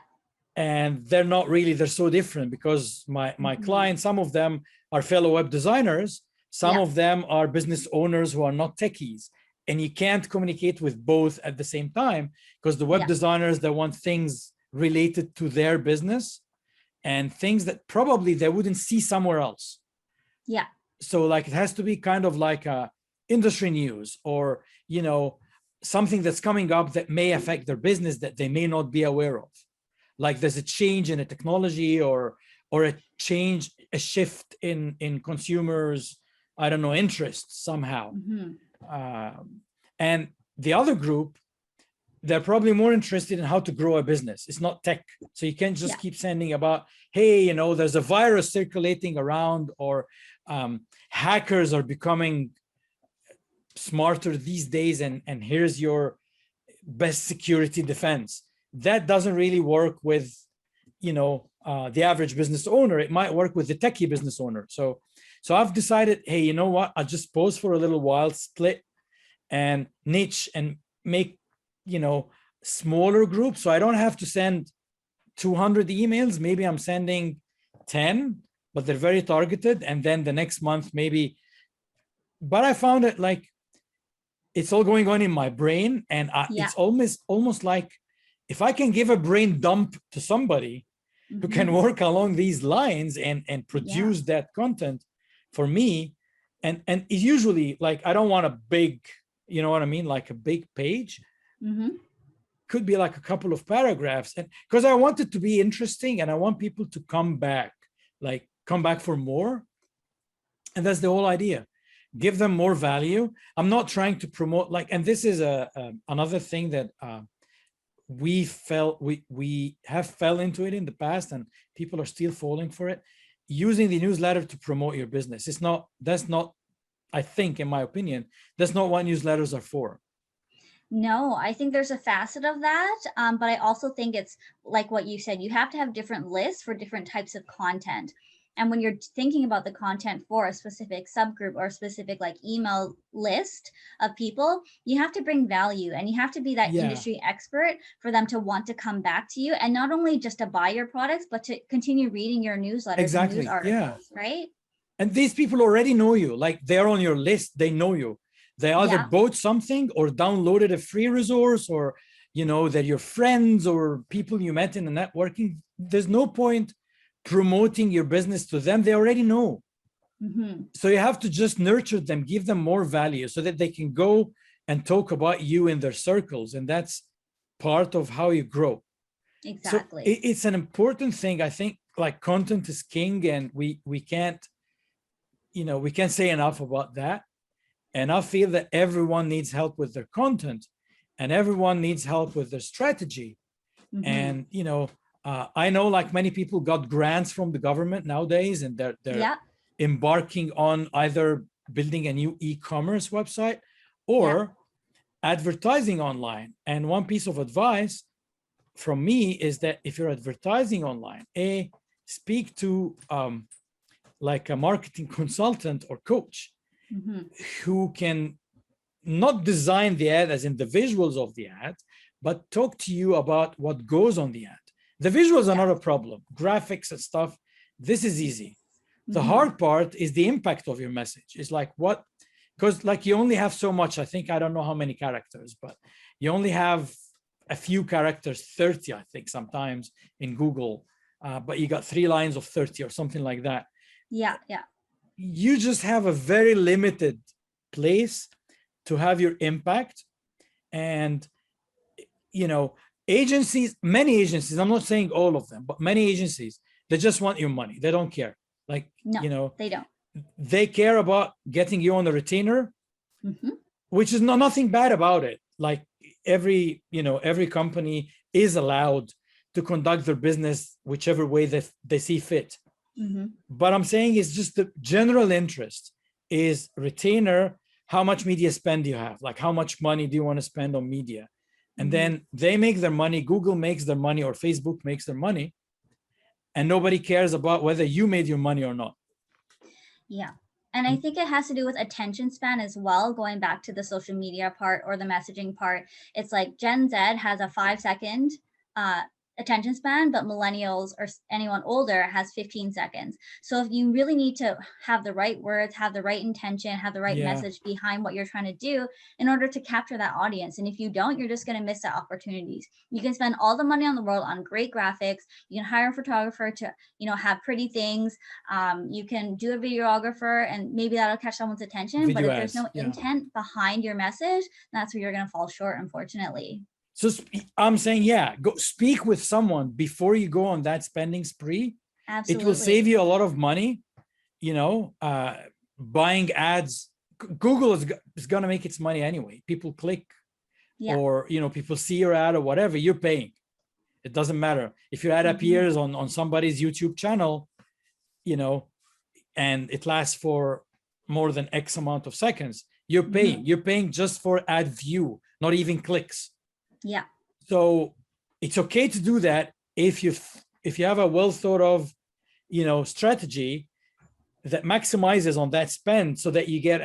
And they're so different, because my clients, some of them are fellow web designers, some of them are business owners who are not techies, and you can't communicate with both at the same time, because the web designers, they want things related to their business and things that probably they wouldn't see somewhere else. Yeah. So like it has to be kind of like a industry news, or something that's coming up that may affect their business that they may not be aware of. Like there's a change in a technology, or a shift in consumers, I don't know, interests somehow. And the other group, they're probably more interested in how to grow a business. It's not tech. So you can't just keep sending about, hey, there's a virus circulating around, or hackers are becoming smarter these days, and here's your best security defense. That doesn't really work with the average business owner. It might work with the techie business owner. So I've decided, hey, you know what, I'll just pause for a little while, split and niche, and make smaller groups, so I don't have to send 200 emails. Maybe I'm sending 10, but they're very targeted, and then the next month maybe. But I found it like it's all going on in my brain, and it's almost like if I can give a brain dump to somebody who can work along these lines and produce that content for me, and usually, like, I don't want a big, you know what I mean, like a big page. Could be like a couple of paragraphs, and because I want it to be interesting, and I want people to come back for more. And that's the whole idea. Give them more value. I'm not trying to promote, and this is another thing that we have fell into it in the past, and people are still falling for it. Using the newsletter to promote your business. That's not, I think, in my opinion, that's not what newsletters are for. No, I think there's a facet of that. But I also think it's like what you said, you have to have different lists for different types of content. And when you're thinking about the content for a specific subgroup or a specific email list of people, you have to bring value, and you have to be that industry expert for them to want to come back to you, and not only just to buy your products, but to continue reading your newsletters and news articles, right? And these people already know you, like they're on your list, they know you. They either bought something or downloaded a free resource, or, they're your friends or people you met in the networking. There's no point promoting your business to them. They already know. So you have to just nurture them, give them more value so that they can go and talk about you in their circles. And that's part of how you grow. Exactly. So it's an important thing. I think like content is king, and we can't say enough about that. And I feel that everyone needs help with their content, and everyone needs help with their strategy. And, I know like many people got grants from the government nowadays, and they're embarking on either building a new e-commerce website or advertising online. And one piece of advice from me is that if you're advertising online, speak to like a marketing consultant or coach who can not design the ad as in the visuals of the ad, but talk to you about what goes on the ad. The visuals are not a problem. Graphics and stuff, this is easy. The hard part is the impact of your message. It's like what, because like you only have so much, I think, I don't know how many characters, but you only have a few characters, 30, I think, sometimes in Google, but you got 3 lines of 30 or something like that. Yeah. You just have a very limited place to have your impact. And, many agencies, I'm not saying all of them, but many agencies, they just want your money. They don't care. Like, no, they don't. They care about getting you on a retainer, which is nothing bad about it. Like every company is allowed to conduct their business whichever way they see fit. But I'm saying it's just the general interest is retainer. How much media spend do you have? Like how much money do you want to spend on media? And then they make their money, Google makes their money, or Facebook makes their money, and nobody cares about whether you made your money or not. Yeah. And I think it has to do with attention span as well, going back to the social media part or the messaging part. It's like Gen Z has a 5 second attention span, but millennials or anyone older has 15 seconds. So if you really need to have the right words, have the right intention, have the right Yeah. message behind what you're trying to do in order to capture that audience. And if you don't, you're just going to miss the opportunities. You can spend all the money on the world on great graphics. You can hire a photographer to, have pretty things. You can do a videographer and maybe that'll catch someone's attention. Video but if there's ads, no yeah. intent behind your message, that's where you're going to fall short, unfortunately. So I'm saying, go speak with someone before you go on that spending spree. Absolutely. It will save you a lot of money, buying ads. Google is going to make its money anyway. People click or, people see your ad or whatever, you're paying. It doesn't matter. If your ad appears on somebody's YouTube channel, and it lasts for more than X amount of seconds, you're paying. You're paying just for ad view, not even clicks. Yeah. So it's okay to do that if you have a well thought of, strategy that maximizes on that spend, so that you get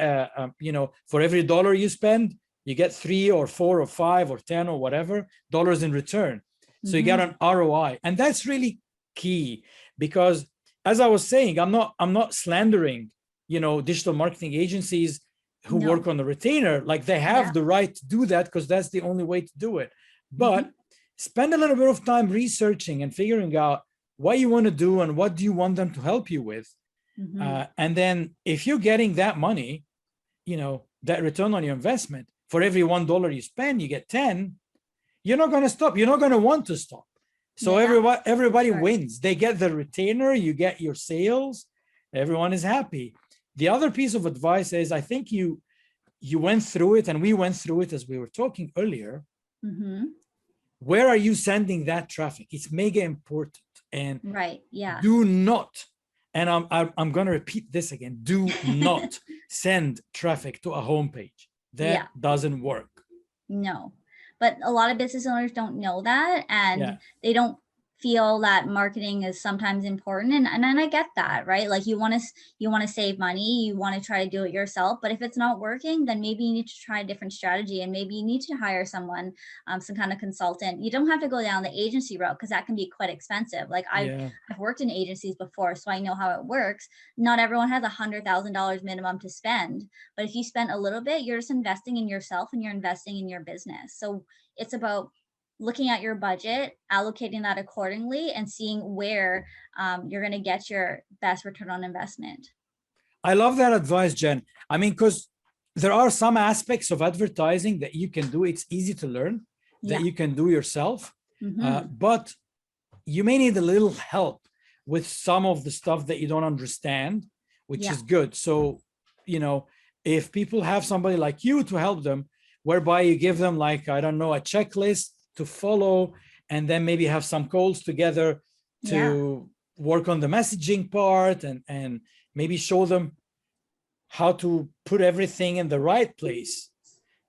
for every dollar you spend, you get 3 or 4 or 5 or 10 or whatever dollars in return. So you get an ROI, and that's really key, because as I was saying, I'm not slandering, digital marketing agencies who work on the retainer. Like, they have the right to do that because that's the only way to do it. But spend a little bit of time researching and figuring out what you want to do and what do you want them to help you with. And then if you're getting that money, that return on your investment, for every $1 you spend, you get 10, you're not going to stop. You're not going to want to stop. So everybody wins. They get the retainer, you get your sales, everyone is happy. The other piece of advice is, I think you went through it, and we went through it as we were talking earlier. Where are you sending that traffic? It's mega important. And do not, and I'm going to repeat this again, do not send traffic to a homepage. That doesn't work. No, but a lot of business owners don't know that, and they don't feel that marketing is sometimes important, and I get that, right? Like, you want to save money, you want to try to do it yourself, but if it's not working, then maybe you need to try a different strategy, and maybe you need to hire someone, some kind of consultant. You don't have to go down the agency route, because that can be quite expensive. Like, I've worked in agencies before, so I know how it works. Not everyone has $100,000 minimum to spend, but if you spend a little bit, you're just investing in yourself and you're investing in your business. So it's about looking at your budget, allocating that accordingly, and seeing where you're going to get your best return on investment. I love that advice, Jen. I mean, because there are some aspects of advertising that you can do. It's easy to learn, that you can do yourself, but you may need a little help with some of the stuff that you don't understand, which is good. So, if people have somebody like you to help them, whereby you give them, like, I don't know, a checklist to follow, and then maybe have some calls together to work on the messaging part, and maybe show them how to put everything in the right place,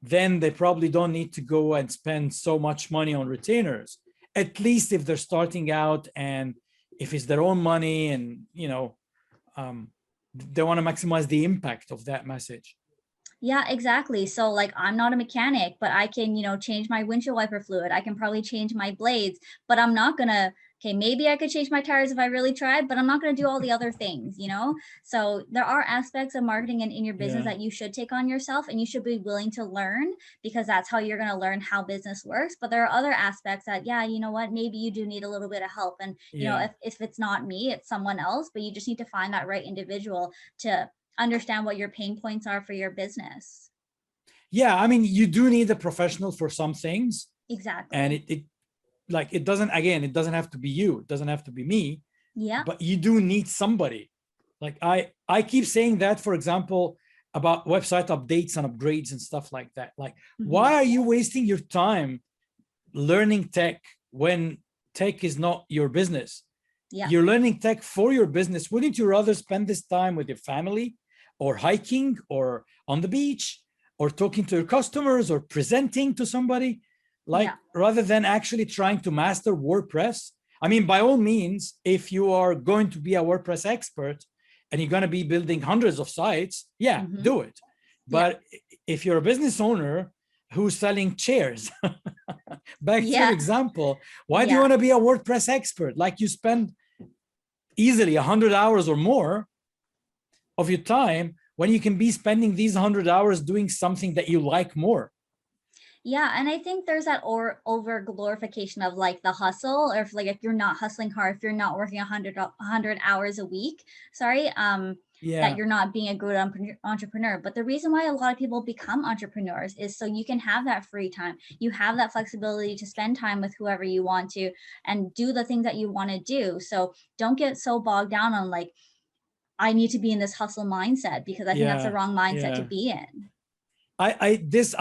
then they probably don't need to go and spend so much money on retainers, at least if they're starting out, and if it's their own money, and they want to maximize the impact of that message. Yeah, exactly. So, like, I'm not a mechanic, but I can, change my windshield wiper fluid. I can probably change my blades, but I'm not going to, maybe I could change my tires if I really tried, but I'm not going to do all the other things, So there are aspects of marketing and in your business that you should take on yourself, and you should be willing to learn, because that's how you're going to learn how business works. But there are other aspects that, you know what, maybe you do need a little bit of help. And, if it's not me, it's someone else, but you just need to find that right individual to understand what your pain points are for your business. Yeah, I mean, you do need a professional for some things. Exactly. And it doesn't have to be you. It doesn't have to be me. Yeah. But you do need somebody. Like, I keep saying that, for example, about website updates and upgrades and stuff like that. Like, why are you wasting your time learning tech when tech is not your business? Yeah. You're learning tech for your business. Wouldn't you rather spend this time with your family, or hiking, or on the beach, or talking to your customers, or presenting to somebody, rather than actually trying to master WordPress? I mean, by all means, if you are going to be a WordPress expert and you're going to be building hundreds of sites, yeah, Mhm. do it. But if you're a business owner who's selling chairs, back to your Yeah. example, why do you Yeah. want to be a WordPress expert? Like, you spend easily 100 hours or more of your time when you can be spending these 100 hours doing something that you like more. Yeah, and I think there's that over glorification of like the hustle, or if you're not hustling hard, if you're not working 100 hours a week, sorry, that Yeah, you're not being a good entrepreneur. But the reason why a lot of people become entrepreneurs is so you can have that free time. You have that flexibility to spend time with whoever you want to and do the things that you want to do. So don't get so bogged down on like, I need to be in this hustle mindset, because I think that's the yeah, wrong mindset to yeah. be in. I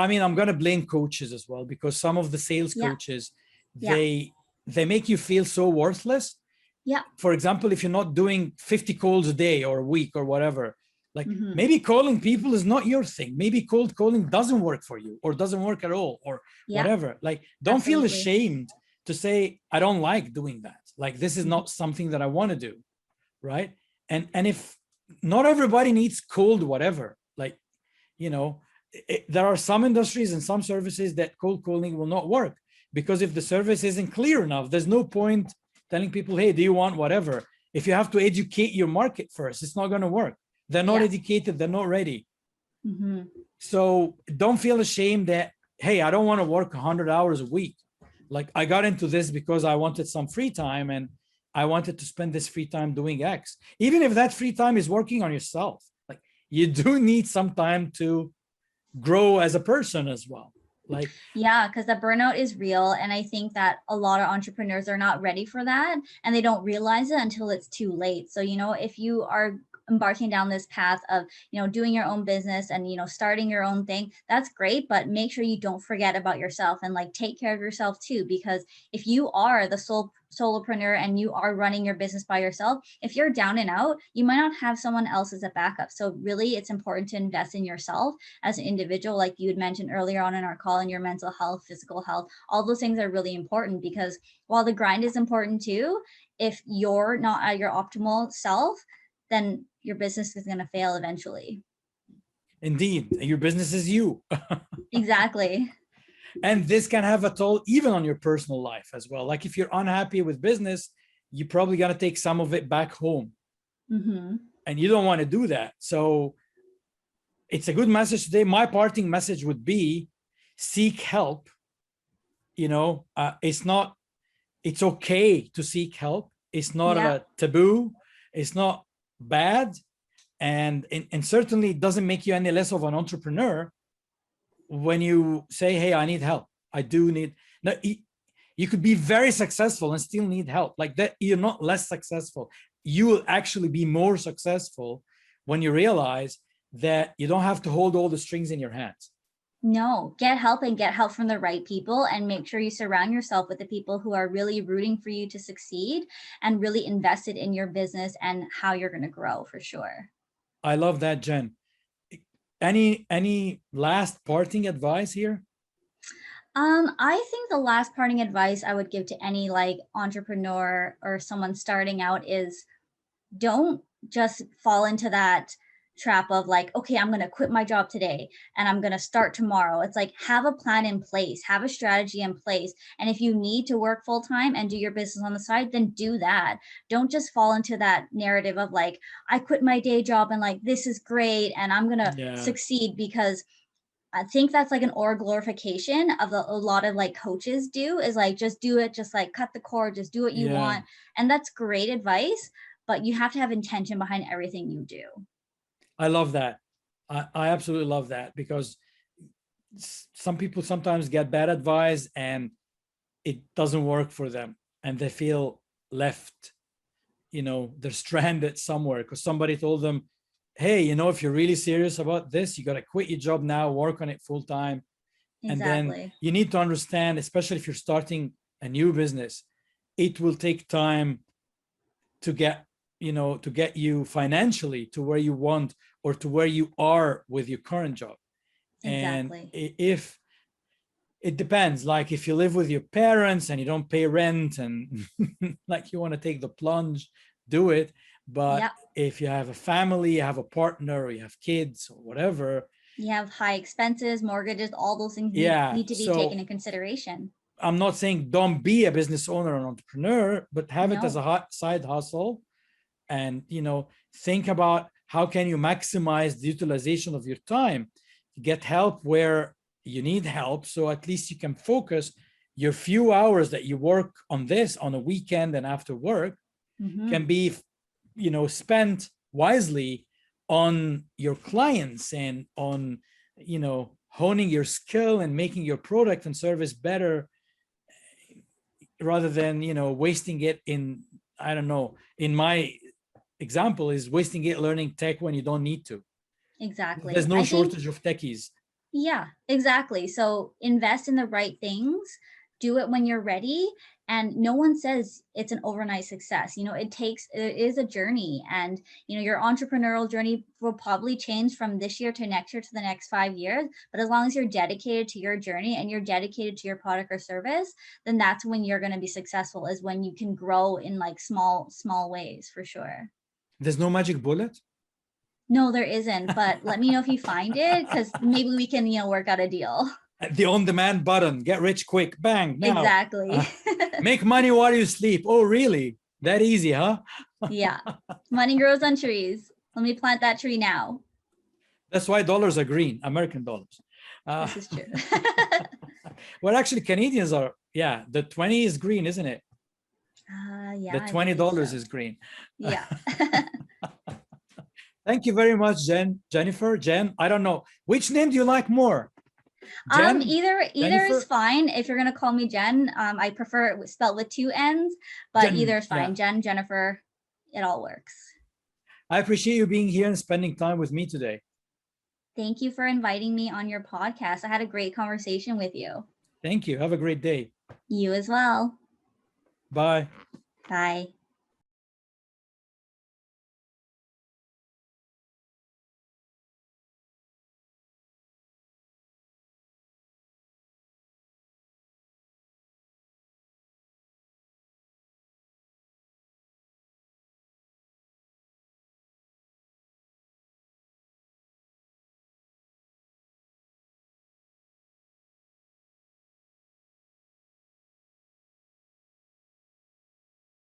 mean, I'm going to blame coaches as well, because some of the sales Yeah. coaches, Yeah. they make you feel so worthless. Yeah. For example, if you're not doing 50 calls a day or a week or whatever, like Mhm. maybe calling people is not your thing. Maybe cold calling doesn't work for you, or doesn't work at all, or Yeah. whatever. Like, don't feel Absolutely. ashamed to say, I don't like doing that. Like, this is Mhm. not something that I want to do. Right. And if not everybody needs cold whatever, like, you know, there are some industries and some services that cold calling will not work, because if the service isn't clear enough, there's no point telling people, hey, do you want whatever? If you have to educate your market first, it's not going to work. They're not Yeah. educated, they're not ready. Mhm. So don't feel ashamed that, hey, I don't want to work 100 hours a week. Like, I got into this because I wanted some free time, and I wanted to spend this free time doing X. Even if that free time is working on yourself, like, you do need some time to grow as a person as well. Like, Yeah, because the burnout is real. And I think that a lot of entrepreneurs are not ready for that, and they don't realize it until it's too late. So, if you are embarking down this path of, doing your own business and, starting your own thing, that's great. But make sure you don't forget about yourself and like take care of yourself too. Because if you are the solopreneur and you are running your business by yourself, if you're down and out, you might not have someone else as a backup. So really, it's important to invest in yourself as an individual, like you had mentioned earlier on in our call, and your mental health, physical health. All those things are really important, because while the grind is important too, if you're not at your optimal self, then your business is going to fail eventually. indeed, your business is you. Exactly. And this can have a toll even on your personal life as well. Like, if you're unhappy with business, you probably got to take some of it back home. Mm-hmm. And you don't want to do that. So it's a good message today. My parting message would be, seek help. It's okay to seek help. It's not Yeah. a taboo. It's not bad. And certainly it doesn't make you any less of an entrepreneur when you say, hey, I need help. I do need. Now, you could be very successful and still need help. Like that, you're not less successful. You will actually be more successful when you realize that you don't have to hold all the strings in your hands. No, get help, and get help from the right people, and make sure you surround yourself with the people who are really rooting for you to succeed and really invested in your business and how you're going to grow, for sure. I love that, Jen. Any last parting advice here? I think the last parting advice I would give to any like entrepreneur or someone starting out is, don't just fall into that trap of like, okay, I'm going to quit my job today and I'm going to start tomorrow. It's like, have a plan in place, have a strategy in place. And if you need to work full time and do your business on the side, then do that. Don't just fall into that narrative of like, I quit my day job and like, this is great and I'm going to succeed, because I think that's like an over glorification of a lot of like coaches do, is like, just do it, just like cut the cord, just do what you want. And that's great advice, but you have to have intention behind everything you do. I love that. I absolutely love that, because some people sometimes get bad advice and it doesn't work for them, and they feel left, they're stranded somewhere because somebody told them, hey, if you're really serious about this, you got to quit your job now, work on it full time. Exactly. And then you need to understand, especially if you're starting a new business, it will take time to get you financially to where you want, or to where you are with your current job. Exactly. And if it depends, like if you live with your parents and you don't pay rent and like you want to take the plunge, do it. But Yep. if you have a family, you have a partner, or you have kids or whatever, You have high expenses, mortgages, all those things yeah. need to be taken So into consideration. I'm not saying don't be a business owner or an entrepreneur, but have it as No. a side hustle, and think about how can you maximize the utilization of your time. Get help where you need help, so at least you can focus your few hours that you work on this on a weekend and after work Mhm. can be spent wisely on your clients and on honing your skill and making your product and service better, rather than wasting it in, I don't know, in my example is wasting it learning tech when you don't need to. Exactly. There's no I think, shortage of techies. yeah, exactly. So invest in the right things, do it when you're ready. And no one says it's an overnight success. It is a journey. And, your entrepreneurial journey will probably change from this year to next year to the next 5 years. But as long as you're dedicated to your journey and you're dedicated to your product or service, then that's when you're going to be successful, is when you can grow in like small ways, for sure. There's no magic bullet. No, there isn't. But let me know if you find it, because maybe we can, work out a deal. The on-demand button, get rich quick, bang, now. Exactly. Make money while you sleep. Oh, really? That easy, huh? Yeah. Money grows on trees. Let me plant that tree now. That's why dollars are green, American dollars. This is true. Well, actually, Canadians are, yeah, the 20 is green, isn't it? Yeah. The I $20 believe so. is green. Yeah. Thank you very much, Jennifer. Jen, I don't know. Which name do you like more? Jen? Either Jennifer? is fine. If you're gonna call me Jen, I prefer it spelled with 2 N's, but Jen, either is fine. yeah. Jen, Jennifer, it all works. I appreciate you being here and spending time with me today. Thank you for inviting me on your podcast. I had a great conversation with you. Thank you. Have a great day. You as well. Bye. Bye.